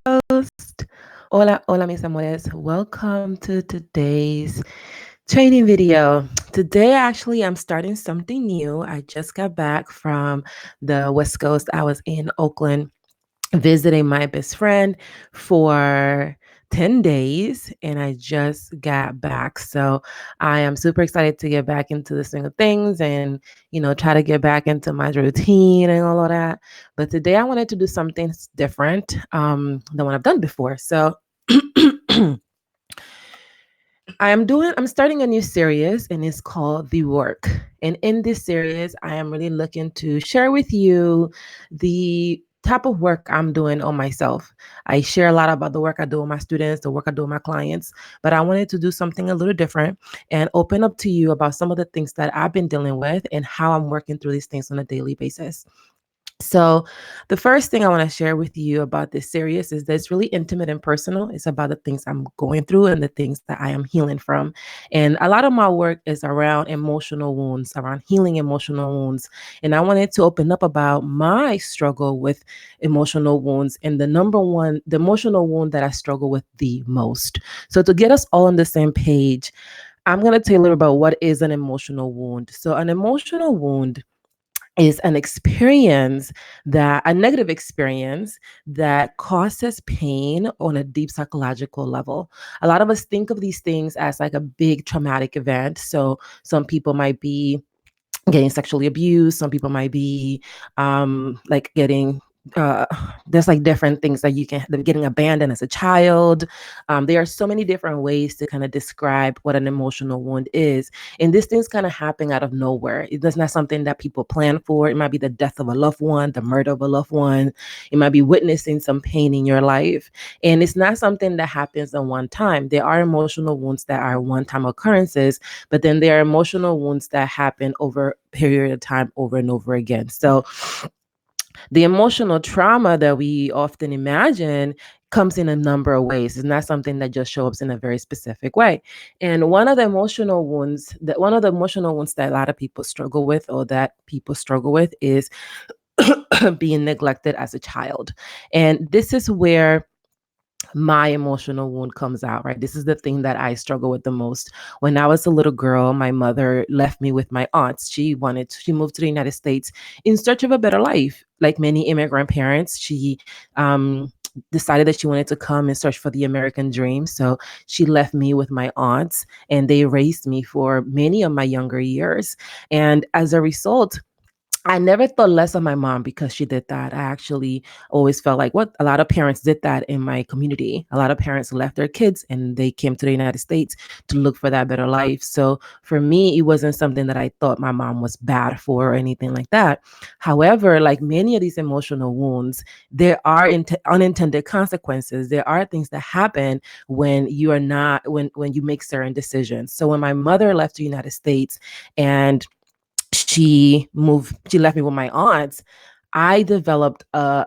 host. Hola Mis Amores. Welcome to today's training video. Today, actually, I'm starting something new. I just got back from the West Coast. I was in Oakland visiting my best friend for 10 days and I just got back. So I am super excited to get back into the swing of things and, try to get back into my routine and all of that. But today I wanted to do something different than what I've done before. So I'm starting a new series and it's called The Work. And in this series, I am really looking to share with you the type of work I'm doing on myself. I share a lot about the work I do with my students, the work I do with my clients, but I wanted to do something a little different and open up to you about some of the things that I've been dealing with and how I'm working through these things on a daily basis. So, the first thing I want to share with you about this series is that it's really intimate and personal. It's about the things I'm going through and the things that I am healing from. And a lot of my work is around emotional wounds, around healing emotional wounds. And I wanted to open up about my struggle with emotional wounds and the emotional wound that I struggle with the most. So, to get us all on the same page, I'm going to tell you a little about what is an emotional wound. So, an emotional wound is a negative experience that causes pain on a deep psychological level. A lot of us think of these things as like a big traumatic event. So some people might be getting sexually abused. Some people might be like getting uh, there's like different things that you can getting abandoned as a child. There are so many different ways to kind of describe what an emotional wound is, and these things kind of happen out of nowhere. It's not something that people plan for. It might be the death of a loved one, the murder of a loved one. It might be witnessing some pain in your life, and it's not something that happens at one time. There are emotional wounds that are one-time occurrences, but then there are emotional wounds that happen over a period of time over and over again. So the emotional trauma that we often imagine comes in a number of ways. It's not something that just shows up in a very specific way. And one of the emotional wounds that a lot of people struggle with or that people struggle with is being neglected as a child. And this is where my emotional wound comes out, right? This is the thing that I struggle with the most. When I was a little girl, my mother left me with my aunts. She moved to the United States in search of a better life. Like many immigrant parents, she decided that she wanted to come and search for the American dream. So she left me with my aunts and they raised me for many of my younger years. And as a result, I never thought less of my mom because she did that. I actually always felt like what a lot of parents did that in my community. A lot of parents left their kids and they came to the United States to look for that better life. So for me, it wasn't something that I thought my mom was bad for or anything like that. However, like many of these emotional wounds, there are unintended consequences. There are things that happen when you are not when you make certain decisions. So when my mother left the United States and she left me with my aunts. I developed I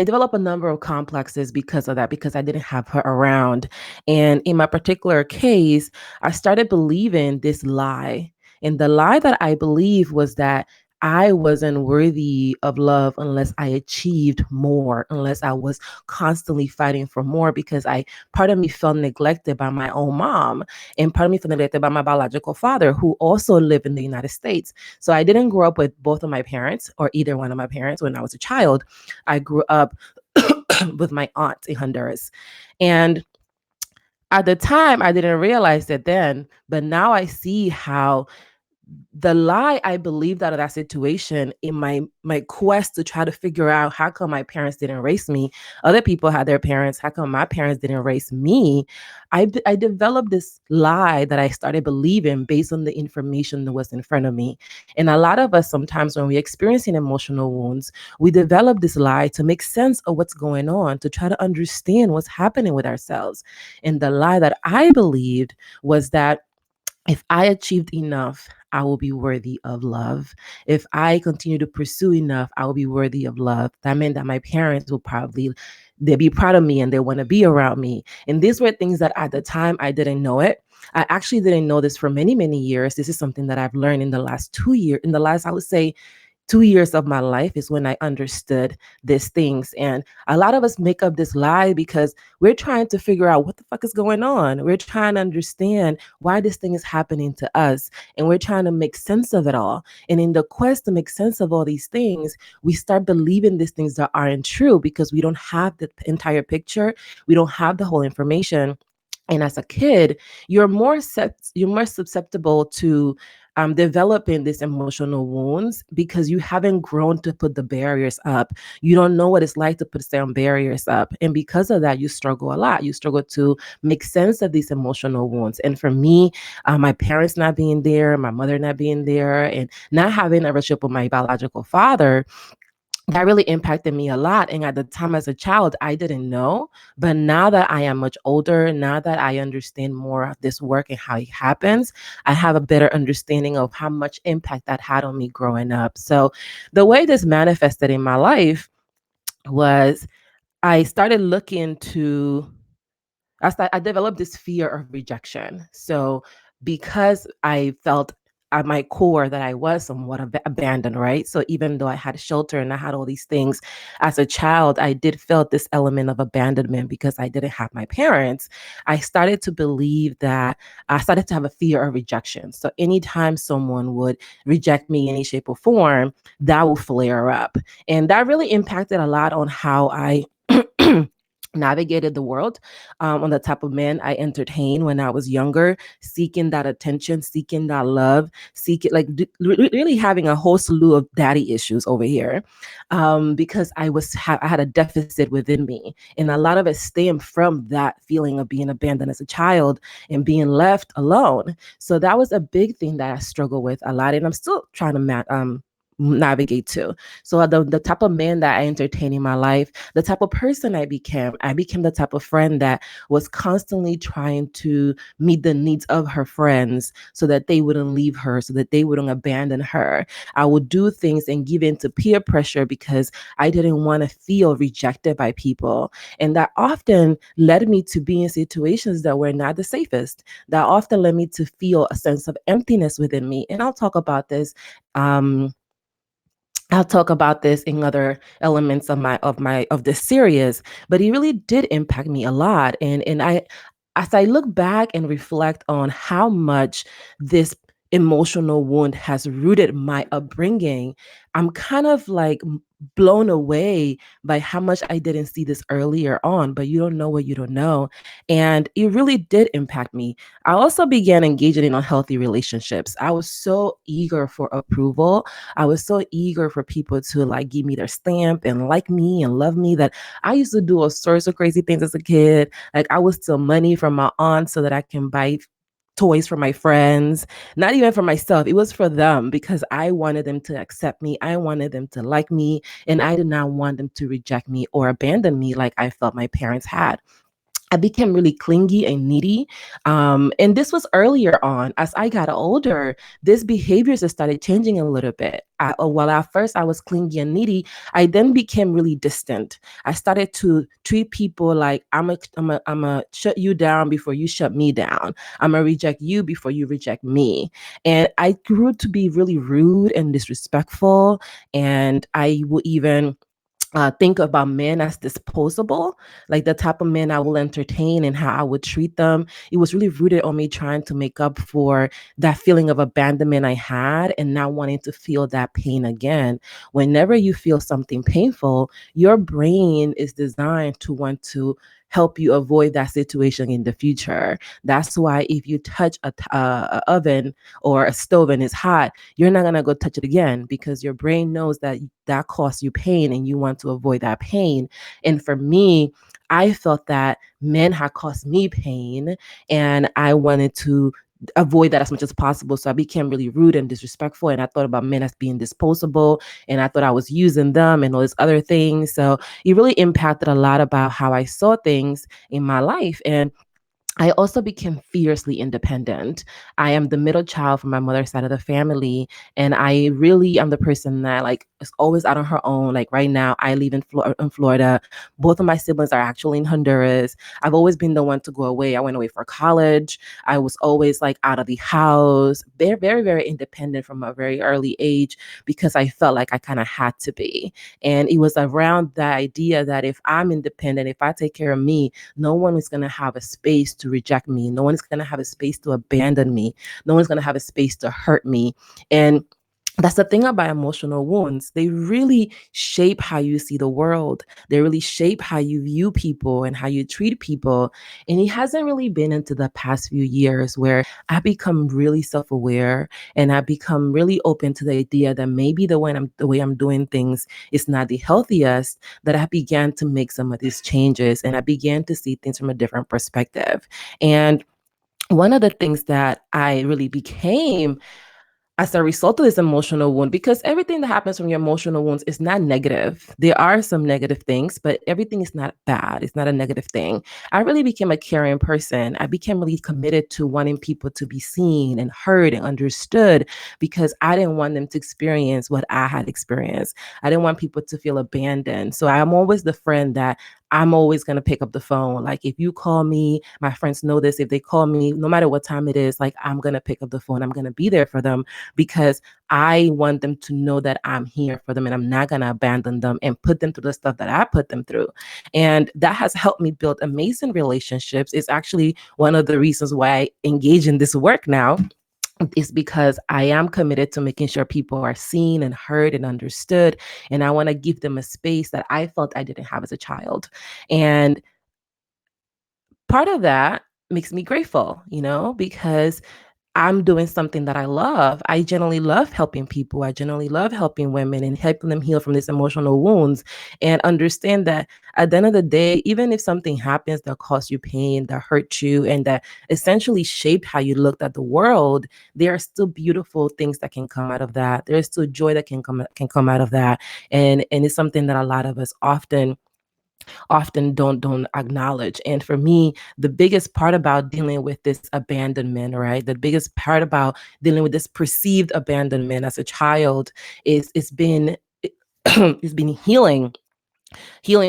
developed a number of complexes because of that, because I didn't have her around. And in my particular case, I started believing this lie. And the lie that I believed was that I wasn't worthy of love unless I achieved more, unless I was constantly fighting for more, because part of me felt neglected by my own mom, and part of me felt neglected by my biological father, who also lived in the United States. So I didn't grow up with both of my parents or either one of my parents when I was a child. I grew up with my aunt in Honduras. And at the time, I didn't realize it then, but now I see how the lie I believed out of that situation in my quest to try to figure out how come my parents didn't raise me. Other people had their parents. How come my parents didn't raise me? I developed this lie that I started believing based on the information that was in front of me. And a lot of us sometimes when we're experiencing emotional wounds, we develop this lie to make sense of what's going on, to try to understand what's happening with ourselves. And the lie that I believed was that if I achieved enough, I will be worthy of love. If I continue to pursue enough, I will be worthy of love. That meant that my parents will probably they'll be proud of me and they want to be around me. And these were things that at the time I didn't know it. I actually didn't know this for many, many years. This is something that I've learned in the last 2 years, in the last, I would say, 2 years of my life is when I understood these things. And a lot of us make up this lie because we're trying to figure out what the fuck is going on. We're trying to understand why this thing is happening to us. And we're trying to make sense of it all. And in the quest to make sense of all these things, we start believing these things that aren't true because we don't have the entire picture. We don't have the whole information. And as a kid, you're more susceptible to developing these emotional wounds because you haven't grown to put the barriers up. You don't know what it's like to put some barriers up, and because of that, you struggle a lot. You struggle to make sense of these emotional wounds. And for me, my parents not being there, my mother not being there, and not having a relationship with my biological father, that really impacted me a lot. And at the time as a child, I didn't know. But now that I am much older, now that I understand more of this work and how it happens, I have a better understanding of how much impact that had on me growing up. So the way this manifested in my life was I started looking to I developed this fear of rejection. So because I felt at my core that I was somewhat abandoned, right? So even though I had shelter and I had all these things as a child, I did feel this element of abandonment because I didn't have my parents. I started to believe that I started to have a fear of rejection. So anytime someone would reject me in any shape or form, that will flare up. And that really impacted a lot on how I navigated the world, on the type of men I entertained when I was younger, seeking that attention, seeking that love, seeking really having a whole slew of daddy issues over here, because I had a deficit within me, and a lot of it stemmed from that feeling of being abandoned as a child and being left alone. So that was a big thing that I struggle with a lot, and I'm still trying to navigate to. So the type of man that I entertained in my life, the type of person I became the type of friend that was constantly trying to meet the needs of her friends so that they wouldn't leave her, so that they wouldn't abandon her. I would do things and give in to peer pressure because I didn't want to feel rejected by people. And that often led me to be in situations that were not the safest. That often led me to feel a sense of emptiness within me. And Um, I'll talk about this in other elements of this series, but it really did impact me a lot. And I as I look back and reflect on how much this emotional wound has rooted my upbringing, I'm kind of like blown away by how much I didn't see this earlier on, but you don't know what you don't know. And it really did impact me. I also began engaging in unhealthy relationships. I was so eager for approval. I was so eager for people to like give me their stamp and like me and love me that I used to do all sorts of crazy things as a kid. Like I would steal money from my aunt so that I can buy toys for my friends, not even for myself. It was for them because I wanted them to accept me. I wanted them to like me, and I did not want them to reject me or abandon me like I felt my parents had. I became really clingy and needy. And this was earlier on. As I got older, these behaviors started changing a little bit. While at first I was clingy and needy, I then became really distant. I started to treat people like I'm a shut you down before you shut me down. I'm gonna reject you before you reject me. And I grew to be really rude and disrespectful. And I will even think about men as disposable, like the type of men I will entertain and how I would treat them. It was really rooted on me trying to make up for that feeling of abandonment I had and not wanting to feel that pain again. Whenever you feel something painful, your brain is designed to want to help you avoid that situation in the future. That's why if you touch a oven or a stove and it's hot, you're not gonna go touch it again because your brain knows that that caused you pain and you want to avoid that pain. And for me, I felt that men had caused me pain and I wanted to avoid that as much as possible. So I became really rude and disrespectful. And I thought about men as being disposable and I thought I was using them and all these other things. So it really impacted a lot about how I saw things in my life. And I also became fiercely independent. I am the middle child from my mother's side of the family. And I really am the person that like is always out on her own. Like right now, I live in Florida. Both of my siblings are actually in Honduras. I've always been the one to go away. I went away for college. I was always like out of the house, very, very, very independent from a very early age because I felt like I kind of had to be. And it was around the idea that if I'm independent, if I take care of me, no one is going to have a space to reject me. No one is going to have a space to abandon me. No one's going to have a space to hurt me. And that's the thing about emotional wounds. They really shape how you see the world. They really shape how you view people and how you treat people. And it hasn't really been into the past few years where I become really self-aware and I become really open to the idea that maybe the way I'm doing things is not the healthiest, that I began to make some of these changes and I began to see things from a different perspective. And one of the things that I really became as a result of this emotional wound, because everything that happens from your emotional wounds is not negative. There are some negative things, but everything is not bad. It's not a negative thing. I really became a caring person. I became really committed to wanting people to be seen and heard and understood because I didn't want them to experience what I had experienced. I didn't want people to feel abandoned. So I'm always the friend that I'm always going to pick up the phone. Like if you call me, my friends know this, if they call me, no matter what time it is, like I'm going to pick up the phone. I'm going to be there for them because I want them to know that I'm here for them and I'm not going to abandon them and put them through the stuff that I put them through. And that has helped me build amazing relationships. It's actually one of the reasons why I engage in this work now is because I am committed to making sure people are seen and heard and understood. And I want to give them a space that I felt I didn't have as a child. And part of that makes me grateful, because I'm doing something that I love. I generally love helping people. I generally love helping women and helping them heal from these emotional wounds and understand that at the end of the day, even if something happens that caused you pain, that hurt you, and that essentially shaped how you looked at the world, there are still beautiful things that can come out of that. There's still joy that can come out of that. And it's something that a lot of us often don't acknowledge. And for me, the biggest part about dealing with this abandonment, right? The biggest part about dealing with this perceived abandonment as a child is it's been it's been healing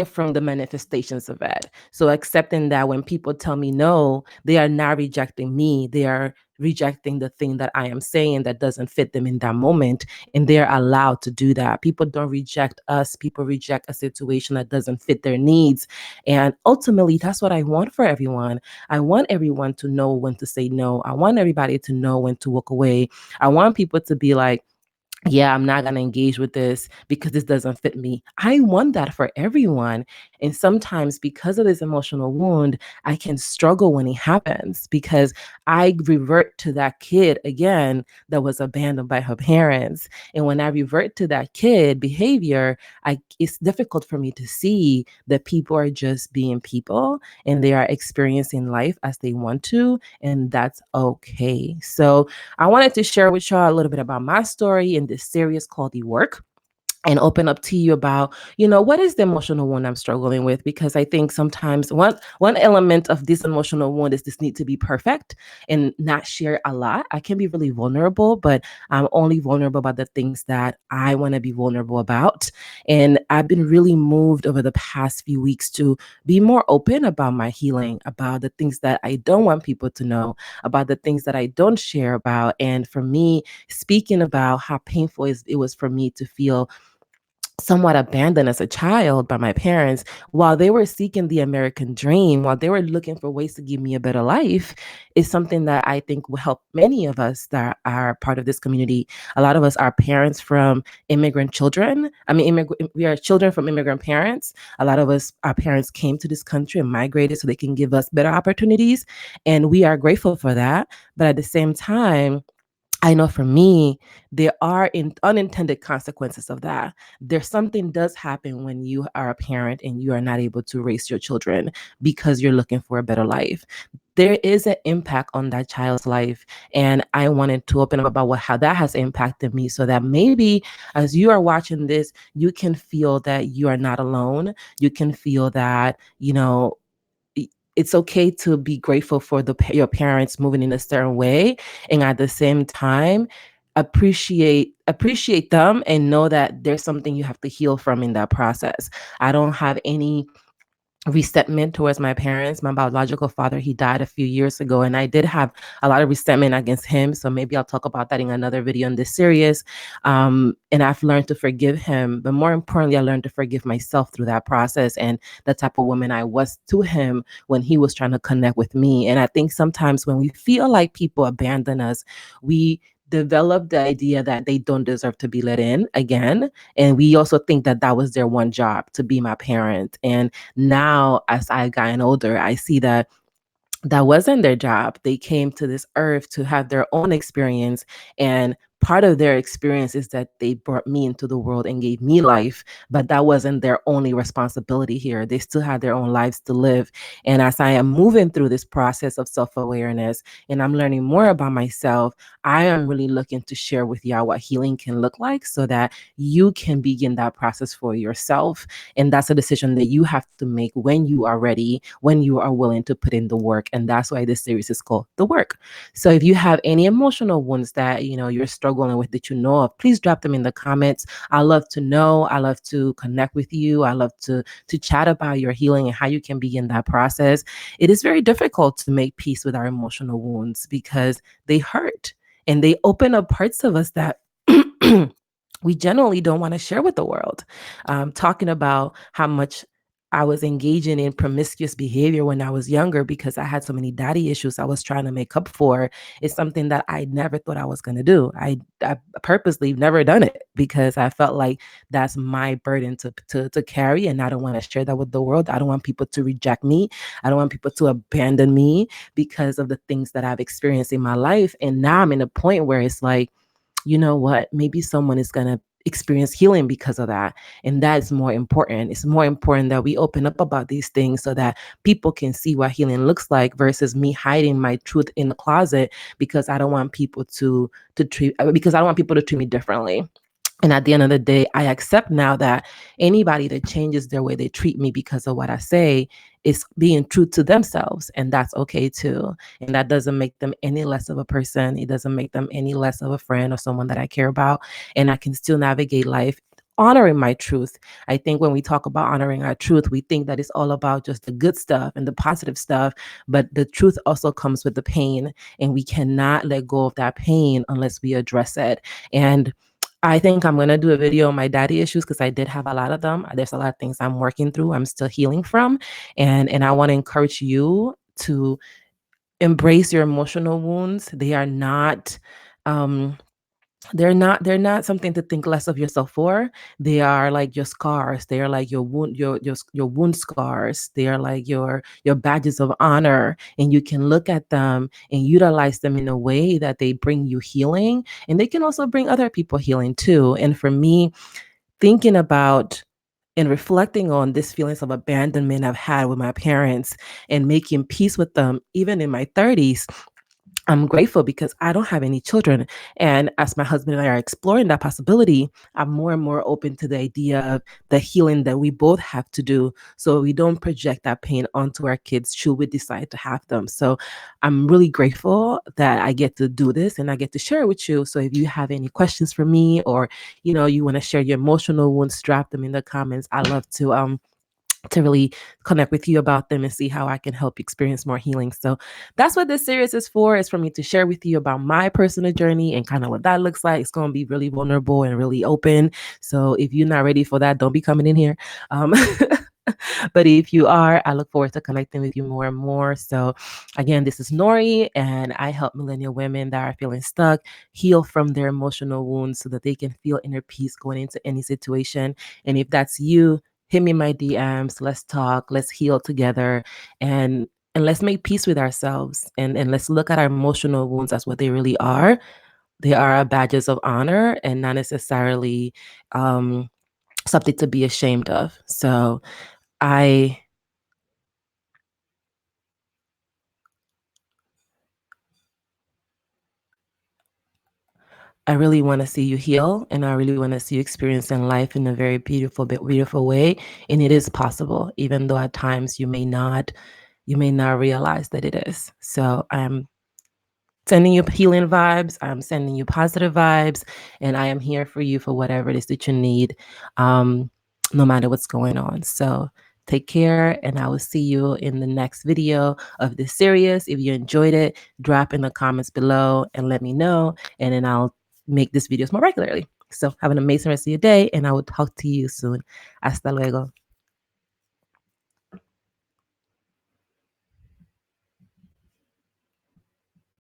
from the manifestations of it. So accepting that when people tell me no, they are not rejecting me. They are rejecting the thing that I am saying that doesn't fit them in that moment. And they're allowed to do that. People don't reject us. People reject a situation that doesn't fit their needs. And ultimately, that's what I want for everyone. I want everyone to know when to say no. I want everybody to know when to walk away. I want people to be like, yeah, I'm not going to engage with this because this doesn't fit me. I want that for everyone. And sometimes because of this emotional wound, I can struggle when it happens because I revert to that kid again that was abandoned by her parents. And when I revert to that kid behavior, it's difficult for me to see that people are just being people and they are experiencing life as they want to. And that's okay. So I wanted to share with y'all a little bit about my story in this series called The Work and open up to you about, what is the emotional wound I'm struggling with? Because I think sometimes one element of this emotional wound is this need to be perfect and not share a lot. I can be really vulnerable, but I'm only vulnerable about the things that I want to be vulnerable about. And I've been really moved over the past few weeks to be more open about my healing, about the things that I don't want people to know, about the things that I don't share about. And for me, speaking about how painful it was for me to feel somewhat abandoned as a child by my parents while they were seeking the American dream, while they were looking for ways to give me a better life, is something that I think will help many of us that are part of this community. A lot of us are parents from immigrant children. I mean, we are children from immigrant parents. A lot of us, our parents came to this country and migrated so they can give us better opportunities. And we are grateful for that. But at the same time, I know for me, there are unintended consequences of that. There's something does happen when you are a parent and you are not able to raise your children because you're looking for a better life. There is an impact on that child's life. And I wanted to open up about how that has impacted me so that maybe as you are watching this, you can feel that you are not alone. You can feel that, it's okay to be grateful for your parents moving in a certain way. And at the same time, appreciate them and know that there's something you have to heal from in that process. I don't have any resentment towards my parents. My biological father, he died a few years ago, and I did have a lot of resentment against him. So maybe I'll talk about that in another video in this series. And I've learned to forgive him, but more importantly, I learned to forgive myself through that process and the type of woman I was to him when he was trying to connect with me. And I think sometimes when we feel like people abandon us, we develop the idea that they don't deserve to be let in again. And we also think that that was their one job, to be my parent. And now, as I've gotten older, I see that that wasn't their job. They came to this earth to have their own experience. And part of their experience is that they brought me into the world and gave me life, but that wasn't their only responsibility here. They still had their own lives to live. And as I am moving through this process of self-awareness and I'm learning more about myself, I am really looking to share with y'all what healing can look like so that you can begin that process for yourself. And that's a decision that you have to make when you are ready, when you are willing to put in the work. And that's why this series is called The Work. So if you have any emotional wounds that you're struggling with, that you know of, please drop them in the comments. I love to know. I love to connect with you. I love to chat about your healing and how you can begin that process. It is very difficult to make peace with our emotional wounds because they hurt and they open up parts of us that we generally don't want to share with the world. Talking about how much I was engaging in promiscuous behavior when I was younger because I had so many daddy issues I was trying to make up for is something that I never thought I was going to do. I purposely never done it because I felt like that's my burden to carry, and I don't want to share that with the world. I don't want people to reject me. I don't want people to abandon me because of the things that I've experienced in my life. And now I'm in a point where it's like, you know what, maybe someone is going to experience healing because of that. And that's more important. It's more important that we open up about these things so that people can see what healing looks like versus me hiding my truth in the closet because I don't want people to treat because I don't want people to treat me differently. And at the end of the day, I accept now that anybody that changes their way they treat me because of what I say is being true to themselves. And that's okay too. And that doesn't make them any less of a person. It doesn't make them any less of a friend or someone that I care about. And I can still navigate life honoring my truth. I think when we talk about honoring our truth, we think that it's all about just the good stuff and the positive stuff. But the truth also comes with the pain. And we cannot let go of that pain unless we address it. And I think I'm going to do a video on my daddy issues because I did have a lot of them. There's a lot of things I'm working through, I'm still healing from. And I want to encourage you to embrace your emotional wounds. They are not um they're not something to think less of yourself for. They are like your scars. They are like your wound, your wound scars. They are like your badges of honor. And you can look at them and utilize them in a way that they bring you healing. And they can also bring other people healing too. And for me, thinking about and reflecting on these feelings of abandonment I've had with my parents and making peace with them, even in my 30s, I'm grateful because I don't have any children. And as my husband and I are exploring that possibility, I'm more and more open to the idea of the healing that we both have to do so we don't project that pain onto our kids should we decide to have them. So I'm really grateful that I get to do this and I get to share it with you. So if you have any questions for me or, you want to share your emotional wounds, drop them in the comments. I love to really connect with you about them and see how I can help you experience more healing. So that's what this series is for. It's for me to share with you about my personal journey and kind of what that looks like. It's going to be really vulnerable and really open. So if you're not ready for that, don't be coming in here. But if you are, I look forward to connecting with you more and more. So again, this is Nori, and I help millennial women that are feeling stuck heal from their emotional wounds so that they can feel inner peace going into any situation. And if that's you, hit me in my DMs. Let's talk. Let's heal together, and let's make peace with ourselves. And let's look at our emotional wounds as what they really are. They are badges of honor and not necessarily something to be ashamed of. So I I really want to see you heal, and I really want to see you experiencing life in a very beautiful way. And it is possible, even though at times you may not realize that it is. So sending you healing vibes. I'm sending you positive vibes, and I am here for you for whatever it is that you need, no matter what's going on. So take care, and I will see you in the next video of this series. If you enjoyed it, drop in the comments below and let me know, and then I'll make these videos more regularly. So have an amazing rest of your day, and I will talk to you soon. Hasta luego.